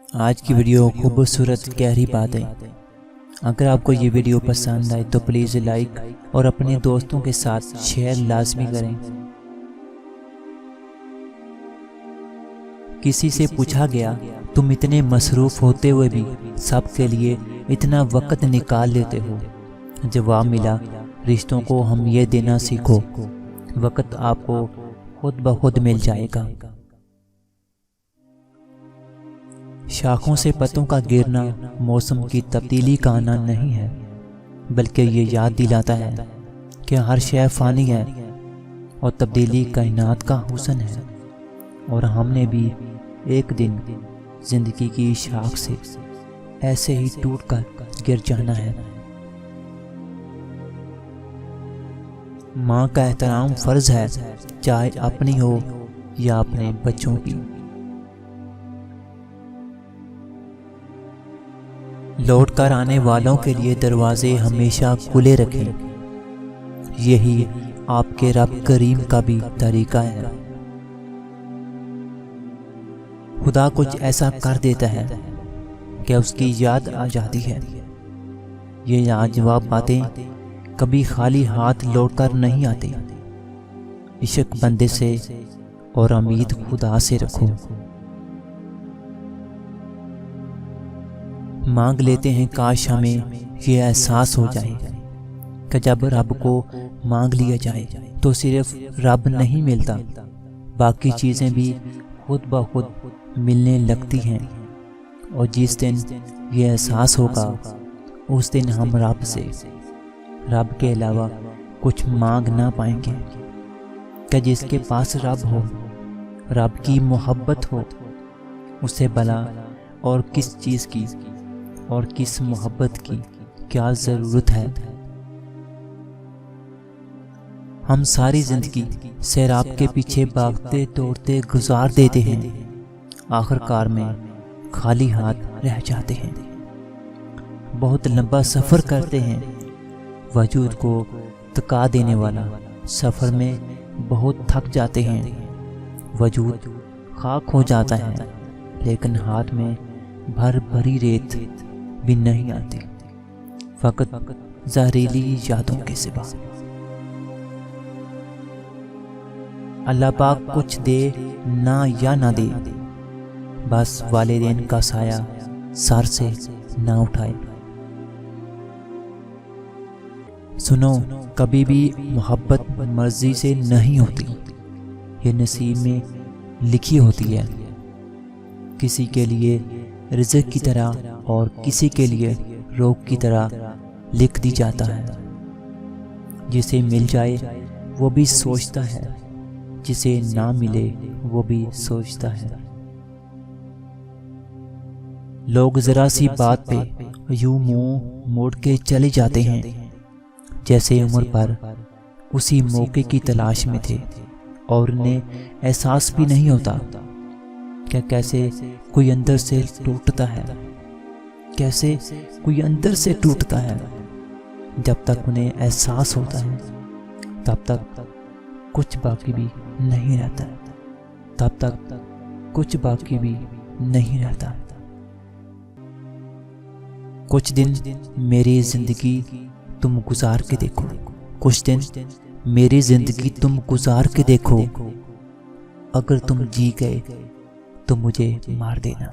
آج کی ویڈیو خوبصورت گہری بات ہے۔ اگر آپ کو یہ ویڈیو پسند آئے تو پلیز لائک اور اپنے دوستوں کے ساتھ شیئر لازمی کریں۔ کسی سے پوچھا گیا، تم اتنے مصروف ہوتے ہوئے بھی سب کے لیے اتنا وقت نکال لیتے ہو؟ جواب ملا، رشتوں کو ہم یہ دینا سیکھو، وقت آپ کو خود بخود مل جائے گا۔ شاخوں سے پتوں کا گرنا موسم کی تبدیلی کا آنا نہیں ہے، بلکہ یہ یاد دلاتا ہے کہ ہر شے فانی ہے اور تبدیلی کائنات کا حسن ہے، اور ہم نے بھی ایک دن زندگی کی شاخ سے ایسے ہی ٹوٹ کر گر جانا ہے۔ ماں کا احترام فرض ہے، چاہے اپنی ہو یا اپنے بچوں کی۔ لوٹ کر آنے والوں کے لیے دروازے ہمیشہ کھلے رکھیں، یہی آپ کے رب کریم کا بھی طریقہ ہے۔ خدا کچھ ایسا کر دیتا ہے کہ اس کی یاد آ جاتی ہے۔ یہ لاجواب باتیں کبھی خالی ہاتھ لوٹ کر نہیں آتی۔ عشق بندے سے اور امید خدا سے رکھو۔ مانگ لیتے ہیں، کاش ہمیں یہ احساس ہو جائے کہ جب رب کو مانگ لیا جائے تو صرف رب نہیں ملتا، باقی چیزیں بھی خود بخود ملنے لگتی ہیں، اور جس دن یہ احساس ہوگا اس دن ہم رب کے علاوہ کچھ مانگ نہ پائیں گے، کہ جس کے پاس رب ہو، رب کی محبت ہو، اسے بلا اور کس چیز کی اور کس محبت کی کیا ضرورت ہے۔ ہم ساری زندگی سیراب کے پیچھے بھاگتے دوڑتے گزار دیتے ہیں، آخر کار میں خالی ہاتھ رہ جاتے ہیں۔ بہت لمبا سفر کرتے ہیں، وجود کو تکا دینے والا سفر میں بہت تھک جاتے ہیں، وجود خاک ہو جاتا ہے، لیکن ہاتھ میں بھری ریت بھی نہیں آتی، فقط زہریلی یادوں کے سوا۔ اللہ پاک کچھ دے نہ یا نہ دے، بس والدین کا سایہ سر سے نہ اٹھائے۔ سنو، کبھی بھی محبت مرضی سے نہیں ہوتی، یہ نصیب میں لکھی ہوتی ہے۔ کسی کے لیے رزق کی طرح اور کسی کے لیے روگ کی طرح لکھ دی جاتا ہے۔ جسے مل جائے وہ بھی سوچتا ہے، جسے نہ ملے وہ بھی سوچتا ہے۔ لوگ ذرا سی بات پہ یوں منہ موڑ کے چلے جاتے ہیں، جیسے عمر پر اسی موقع کی تلاش میں تھے، اور انہیں احساس بھی نہیں ہوتا کہ کیسے کوئی اندر سے ٹوٹتا ہے، کیسے کوئی اندر سے ٹوٹتا ہے۔ جب تک انہیں احساس ہوتا ہے تب تک کچھ باقی بھی نہیں رہتا، تب تک کچھ باقی بھی نہیں رہتا۔ کچھ دن میری زندگی تم گزار کے دیکھو، کچھ دن میری زندگی تم گزار کے دیکھو، اگر تم جی گئے تو مجھے مار دینا۔